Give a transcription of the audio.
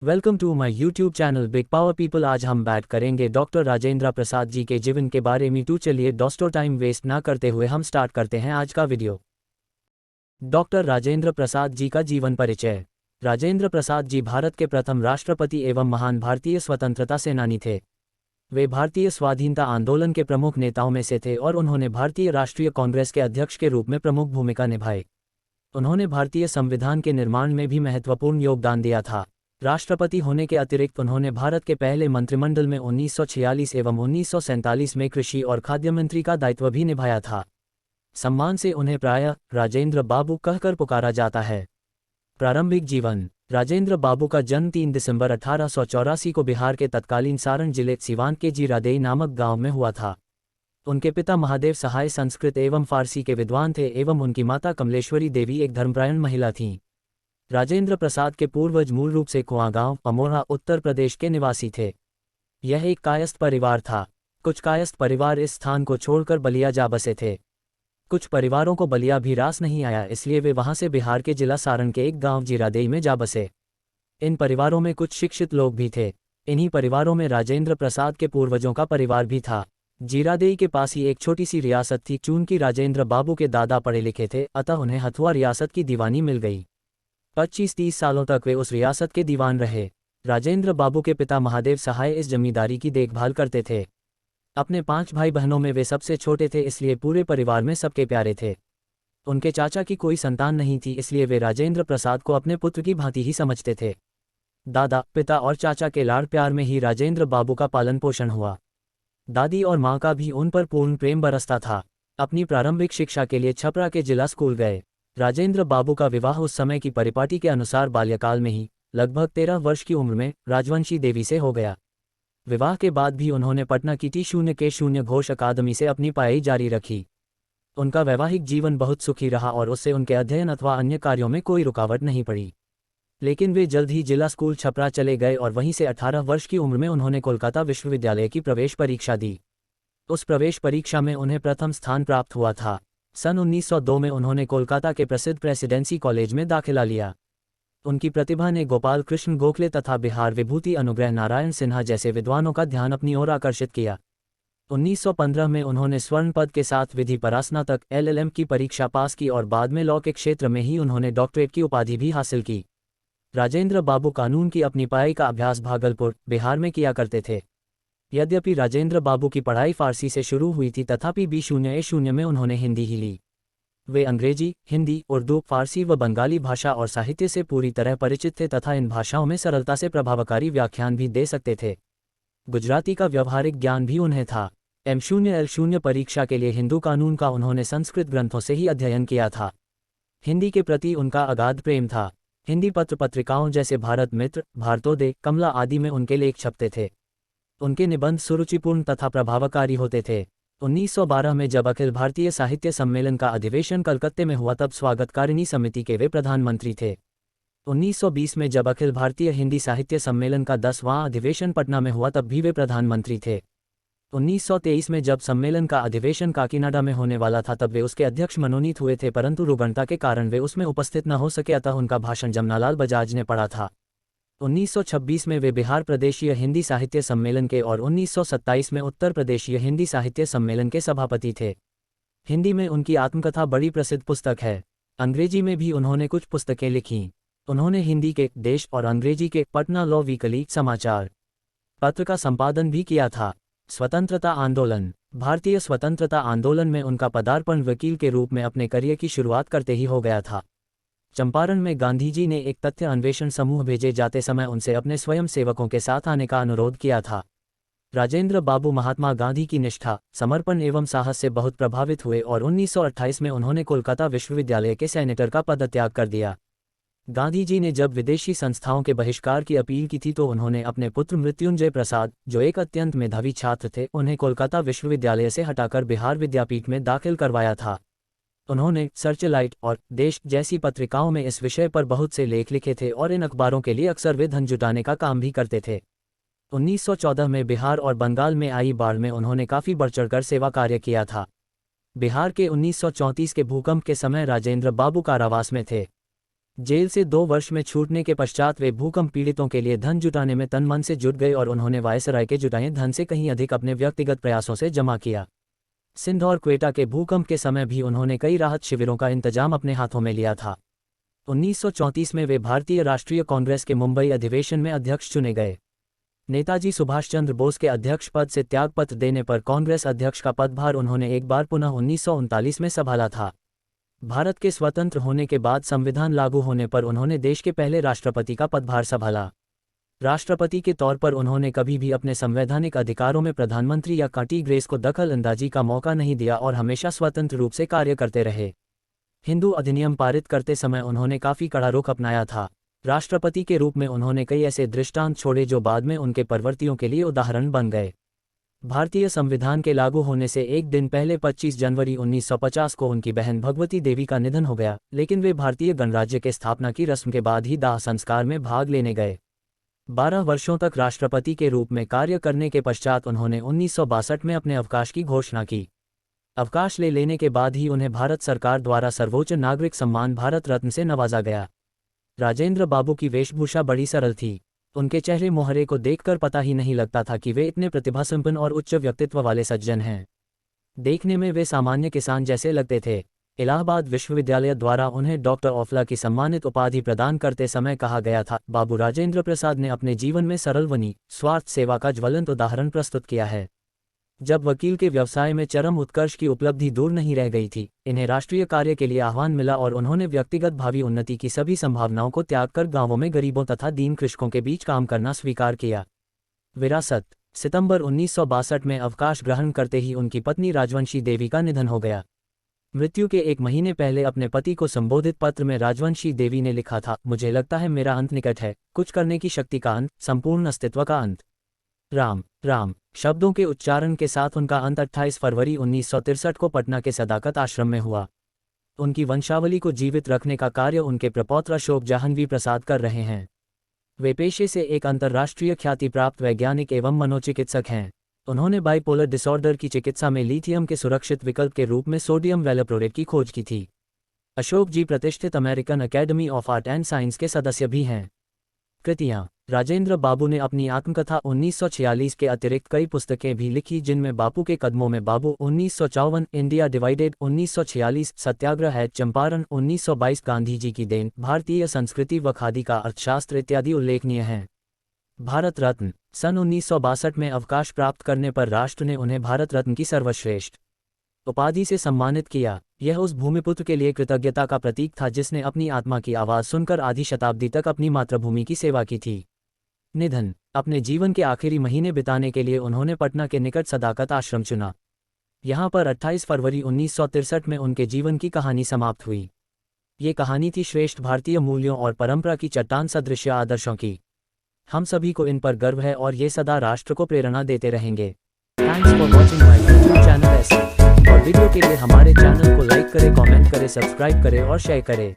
Welcome to my YouTube channel big power people. आज हम बात करेंगे डॉक्टर राजेंद्र प्रसाद जी के जीवन के बारे में। तो चलिए दोस्तों, टाइम वेस्ट ना करते हुए हम स्टार्ट करते हैं आज का वीडियो। डॉक्टर राजेंद्र प्रसाद जी का जीवन परिचय। राजेंद्र प्रसाद जी भारत के प्रथम राष्ट्रपति एवं महान भारतीय स्वतंत्रता सेनानी थे। वे भारतीय स्वाधीनता आंदोलन के प्रमुख नेताओं में से थे और उन्होंने भारतीय राष्ट्रीय कांग्रेस के अध्यक्ष के रूप में प्रमुख भूमिका निभाई। उन्होंने भारतीय संविधान के निर्माण में भी महत्वपूर्ण योगदान दिया था। राष्ट्रपति होने के अतिरिक्त उन्होंने भारत के पहले मंत्रिमंडल में 1946 एवं 1947 में कृषि और खाद्य मंत्री का दायित्व भी निभाया था। सम्मान से उन्हें प्रायः राजेंद्र बाबू कहकर पुकारा जाता है। प्रारंभिक जीवन। राजेंद्र बाबू का जन्म 3 दिसंबर 1884 को बिहार के तत्कालीन सारण जिले सीवान के जीरादेई नामक गांव में हुआ था। उनके पिता महादेव सहाय संस्कृत एवं फारसी के विद्वान थे एवं उनकी माता कमलेश्वरी देवी एक धर्मपरायण महिला थीं। राजेंद्र प्रसाद के पूर्वज मूल रूप से कुआं गांव, अमोहा, उत्तर प्रदेश के निवासी थे। यह एक कायस्थ परिवार था। कुछ कायस्थ परिवार इस स्थान को छोड़कर बलिया जा बसे थे। कुछ परिवारों को बलिया भी रास नहीं आया, इसलिए वे वहां से बिहार के जिला सारण के एक गांव जीरादेई में जा बसे। इन परिवारों में कुछ शिक्षित लोग भी थे। इन्हीं परिवारों में राजेंद्र प्रसाद के पूर्वजों का परिवार भी था। जीरादेई के पास ही एक छोटी सी रियासत थी। चूंकि राजेंद्र बाबू के दादा पढ़े लिखे थे, अतः उन्हें हथुआ रियासत की दीवानी मिल गई। 25-30 सालों तक वे उस रियासत के दीवान रहे। राजेंद्र बाबू के पिता महादेव सहाय इस जमींदारी की देखभाल करते थे। अपने 5 भाई बहनों में वे सबसे छोटे थे, इसलिए पूरे परिवार में सबके प्यारे थे। उनके चाचा की कोई संतान नहीं थी, इसलिए वे राजेंद्र प्रसाद को अपने पुत्र की भांति ही समझते थे। दादा, पिता और चाचा के लाड़ प्यार में ही राजेंद्र बाबू का पालन पोषण हुआ। दादी और माँ का भी उन पर पूर्ण प्रेम बरसता था। अपनी प्रारंभिक शिक्षा के लिए छपरा के जिला स्कूल गए। राजेंद्र बाबू का विवाह उस समय की परिपाटी के अनुसार बाल्यकाल में ही, लगभग 13 वर्ष की उम्र में, राजवंशी देवी से हो गया। विवाह के बाद भी उन्होंने पटना की T0 घोष अकादमी से अपनी पढ़ाई जारी रखी। उनका वैवाहिक जीवन बहुत सुखी रहा और उससे उनके अध्ययन अथवा अन्य कार्यों में कोई रुकावट नहीं पड़ी। लेकिन वे जल्द ही जिला स्कूल छपरा चले गए और वहीं से 18 वर्ष की उम्र में उन्होंने कोलकाता विश्वविद्यालय की प्रवेश परीक्षा दी। उस प्रवेश परीक्षा में उन्हें प्रथम स्थान प्राप्त हुआ था। सन 1902 में उन्होंने कोलकाता के प्रसिद्ध प्रेसिडेंसी कॉलेज में दाखिला लिया। उनकी प्रतिभा ने गोपाल कृष्ण गोखले तथा बिहार विभूति अनुग्रह नारायण सिन्हा जैसे विद्वानों का ध्यान अपनी ओर आकर्षित किया। 1915 में उन्होंने स्वर्ण पद के साथ विधि परास्नातक LLM की परीक्षा पास की और बाद में लॉ के क्षेत्र में ही उन्होंने डॉक्टरेट की उपाधि भी हासिल की। राजेंद्र बाबू कानून की अपनी पढ़ाई का अभ्यास भागलपुर, बिहार में किया करते थे। यद्यपि राजेंद्र बाबू की पढ़ाई फारसी से शुरू हुई थी, तथापि B0A0 में उन्होंने हिंदी ही ली। वे अंग्रेजी, हिंदी, उर्दू, फारसी व बंगाली भाषा और साहित्य से पूरी तरह परिचित थे तथा इन भाषाओं में सरलता से प्रभावकारी व्याख्यान भी दे सकते थे। गुजराती का व्यावहारिक ज्ञान भी उन्हें था। M0L0 परीक्षा के लिए हिंदू कानून का उन्होंने संस्कृत ग्रंथों से ही अध्ययन किया था। हिंदी के प्रति उनका अगाध प्रेम था। हिंदी पत्र पत्रिकाओं जैसे भारत मित्र, भारतोदय, कमला आदि में उनके लेख छपते थे। उनके निबंध सुरुचिपूर्ण तथा प्रभावकारी होते थे। 1912 में जब अखिल भारतीय साहित्य सम्मेलन का अधिवेशन कलकत्ते में हुआ, तब स्वागतकारिणी समिति के वे प्रधानमंत्री थे। 1920 में जब अखिल भारतीय हिंदी साहित्य सम्मेलन का 10वां अधिवेशन पटना में हुआ, तब भी वे प्रधानमंत्री थे। 1923 में जब सम्मेलन का अधिवेशन काकीनाडा में होने वाला था, तब वे उसके अध्यक्ष मनोनीत हुए थे, परंतु रुग्णता के कारण वे उसमें उपस्थित न हो सके, अतः उनका भाषण जमनालाल बजाज ने पढ़ा था। 1926 में वे बिहार प्रदेशीय हिंदी साहित्य सम्मेलन के और 1927 में उत्तर प्रदेशीय हिंदी साहित्य सम्मेलन के सभापति थे। हिंदी में उनकी आत्मकथा बड़ी प्रसिद्ध पुस्तक है। अंग्रेजी में भी उन्होंने कुछ पुस्तकें लिखीं। उन्होंने हिंदी के देश और अंग्रेजी के पटना लॉ वीकली समाचार पत्र का संपादन भी किया था। स्वतंत्रता आंदोलन। भारतीय स्वतंत्रता आंदोलन में उनका पदार्पण वकील के रूप में अपने करियर की शुरुआत करते ही हो गया था। चंपारण में गांधी जी ने एक तथ्य अन्वेषण समूह भेजे जाते समय उनसे अपने स्वयं सेवकों के साथ आने का अनुरोध किया था। राजेंद्र बाबू महात्मा गांधी की निष्ठा, समर्पण एवं साहस से बहुत प्रभावित हुए और 1928 में उन्होंने कोलकाता विश्वविद्यालय के सेनेटर का पदत्याग कर दिया। गांधी जी ने जब विदेशी संस्थाओं के बहिष्कार की अपील की थी, तो उन्होंने अपने पुत्र मृत्युंजय प्रसाद, जो एक अत्यंत मेधावी छात्र थे, उन्हें कोलकाता विश्वविद्यालय से हटाकर बिहार विद्यापीठ में दाखिल करवाया था। उन्होंने सर्चलाइट और देश जैसी पत्रिकाओं में इस विषय पर बहुत से लेख लिखे थे और इन अखबारों के लिए अक्सर वे धन जुटाने का काम भी करते थे। 1914 में बिहार और बंगाल में आई बाढ़ में उन्होंने काफ़ी बढ़-चढ़कर सेवा कार्य किया था। बिहार के 1934 के भूकंप के समय राजेंद्र बाबू कारावास में थे। जेल से 2 वर्ष में छूटने के पश्चात वे भूकंप पीड़ितों के लिए धन जुटाने में तन मन से जुट गए और उन्होंने वायसराय के जुटाए धन से कहीं अधिक अपने व्यक्तिगत प्रयासों से जमा किया। सिंध और क्वेटा के भूकंप के समय भी उन्होंने कई राहत शिविरों का इंतजाम अपने हाथों में लिया था। 1934 में वे भारतीय राष्ट्रीय कांग्रेस के मुंबई अधिवेशन में अध्यक्ष चुने गए। नेताजी सुभाष चंद्र बोस के अध्यक्ष पद से त्यागपत्र देने पर कांग्रेस अध्यक्ष का पदभार उन्होंने एक बार पुनः 1939 में संभाला था। भारत के स्वतंत्र होने के बाद संविधान लागू होने पर उन्होंने देश के पहले राष्ट्रपति का पदभार संभाला। राष्ट्रपति के तौर पर उन्होंने कभी भी अपने संवैधानिक अधिकारों में प्रधानमंत्री या कांग्रेस को दखल अंदाजी का मौका नहीं दिया और हमेशा स्वतंत्र रूप से कार्य करते रहे। हिंदू अधिनियम पारित करते समय उन्होंने काफी कड़ा रुख अपनाया था। राष्ट्रपति के रूप में उन्होंने कई ऐसे दृष्टांत छोड़े जो बाद में उनके परवर्तियों के लिए उदाहरण बन गए। भारतीय संविधान के लागू होने से एक दिन पहले 25 जनवरी 1950 को उनकी बहन भगवती देवी का निधन हो गया, लेकिन वे भारतीय गणराज्य के स्थापना की रस्म के बाद ही दाह संस्कार में भाग लेने गए। 12 वर्षों तक राष्ट्रपति के रूप में कार्य करने के पश्चात उन्होंने 1962 में अपने अवकाश की घोषणा की। अवकाश लेने के बाद ही उन्हें भारत सरकार द्वारा सर्वोच्च नागरिक सम्मान भारत रत्न से नवाजा गया। राजेंद्र बाबू की वेशभूषा बड़ी सरल थी। उनके चेहरे मोहरे को देखकर पता ही नहीं लगता था कि वे इतने प्रतिभासंपन्न और उच्च व्यक्तित्व वाले सज्जन हैं। देखने में वे सामान्य किसान जैसे लगते थे। इलाहाबाद विश्वविद्यालय द्वारा उन्हें डॉक्टर ऑफ लॉ की सम्मानित उपाधि प्रदान करते समय कहा गया था, बाबू राजेंद्र प्रसाद ने अपने जीवन में सरल वनी स्वार्थ सेवा का ज्वलंत उदाहरण प्रस्तुत किया है। जब वकील के व्यवसाय में चरम उत्कर्ष की उपलब्धि दूर नहीं रह गई थी, इन्हें राष्ट्रीय कार्य के लिए आह्वान मिला और उन्होंने व्यक्तिगत भावी उन्नति की सभी संभावनाओं को त्याग कर गांवों में गरीबों तथा दीन कृषकों के बीच काम करना स्वीकार किया। विरासत। सितंबर 1962 में अवकाश ग्रहण करते ही उनकी पत्नी राजवंशी देवी का निधन हो गया। मृत्यु के एक महीने पहले अपने पति को संबोधित पत्र में राजवंशी देवी ने लिखा था, मुझे लगता है मेरा अंत निकट है, कुछ करने की शक्ति का अंत, संपूर्ण अस्तित्व का अंत। राम राम शब्दों के उच्चारण के साथ उनका अंत 28 फरवरी 1963 को पटना के सदाकत आश्रम में हुआ। उनकी वंशावली को जीवित रखने का कार्य उनके प्रपौत्र अशोक जाह्नवी प्रसाद कर रहे हैं। वे पेशे से एक अंतर्राष्ट्रीय ख्याति प्राप्त वैज्ञानिक एवं मनोचिकित्सक हैं। उन्होंने बाइपोलर डिसऑर्डर की चिकित्सा में लिथियम के सुरक्षित विकल्प के रूप में सोडियम वैलोप्रोरेट की खोज की थी। अशोक जी प्रतिष्ठित American academy of art and science के सदस्य भी हैं। कृतियाँ। राजेंद्र बाबू ने अपनी आत्मकथा 1946 के अतिरिक्त कई पुस्तकें भी लिखी, जिनमें बापू के कदमों में बाबू 1954, इंडिया डिवाइडेड 1946, सत्याग्रह है चंपारण 1922, गांधी जी की देन, भारतीय संस्कृति व खादी का अर्थशास्त्र इत्यादि उल्लेखनीय हैं। भारत रत्न। सन 1962 में अवकाश प्राप्त करने पर राष्ट्र ने उन्हें भारत रत्न की सर्वश्रेष्ठ उपाधि से सम्मानित किया। यह उस भूमिपुत्र के लिए कृतज्ञता का प्रतीक था जिसने अपनी आत्मा की आवाज़ सुनकर आधी शताब्दी तक अपनी मातृभूमि की सेवा की थी। निधन। अपने जीवन के आखिरी महीने बिताने के लिए उन्होंने पटना के निकट सदाकत आश्रम चुना। यहाँ पर 28 फरवरी 1963 में उनके जीवन की कहानी समाप्त हुई। ये कहानी थी श्रेष्ठ भारतीय मूल्यों और परंपरा की चट्टान सदृश आदर्शों की। हम सभी को इन पर गर्व है और ये सदा राष्ट्र को प्रेरणा देते रहेंगे। Thanks for watching my YouTube channel ऐसे और वीडियो के लिए हमारे चैनल को लाइक करें, कमेंट करें, सब्सक्राइब करें और शेयर करें।